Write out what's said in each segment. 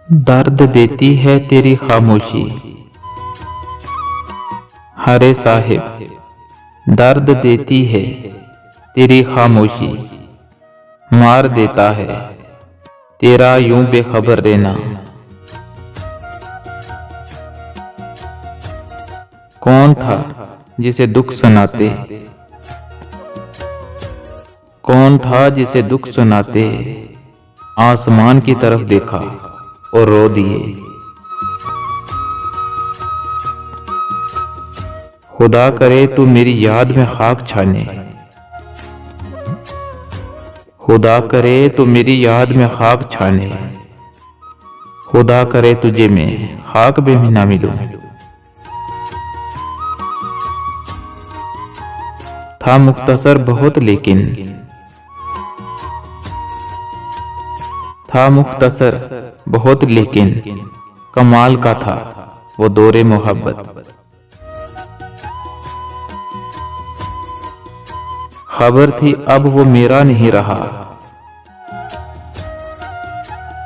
दर्द देती है तेरी खामोशी। हरे साहिब, दर्द देती है तेरी खामोशी। मार देता है तेरा यूं बेखबर रहना। कौन था जिसे दुख सुनाते, कौन था जिसे दुख सुनाते आसमान की तरफ देखा और रो दिए। खुदा करे तू मेरी याद में खाक छाने, खुदा करे तू मेरी याद में खाक छाने। खुदा करे तुझे मैं खाक में भी ना मिलूं। था मुख्तसर बहुत लेकिन, था मुख्तसर बहुत लेकिन कमाल का था वो दौरे मोहब्बत। खबर थी अब वो मेरा नहीं रहा,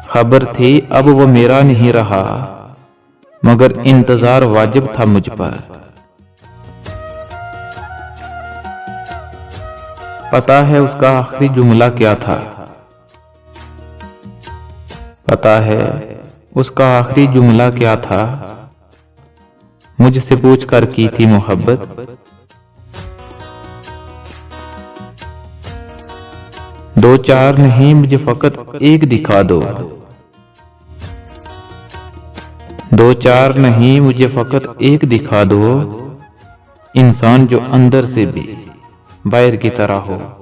खबर थी अब वो मेरा नहीं रहा, मगर इंतजार वाजिब था मुझ पर। पता है उसका आखिरी जुमला क्या था, पता है उसका आखिरी जुमला क्या था, मुझसे पूछ कर की थी मोहब्बत। दो चार नहीं मुझे फकत एक दिखा दो, दो चार नहीं मुझे फकत एक दिखा दो। इंसान जो अंदर से भी बाहर की तरह हो।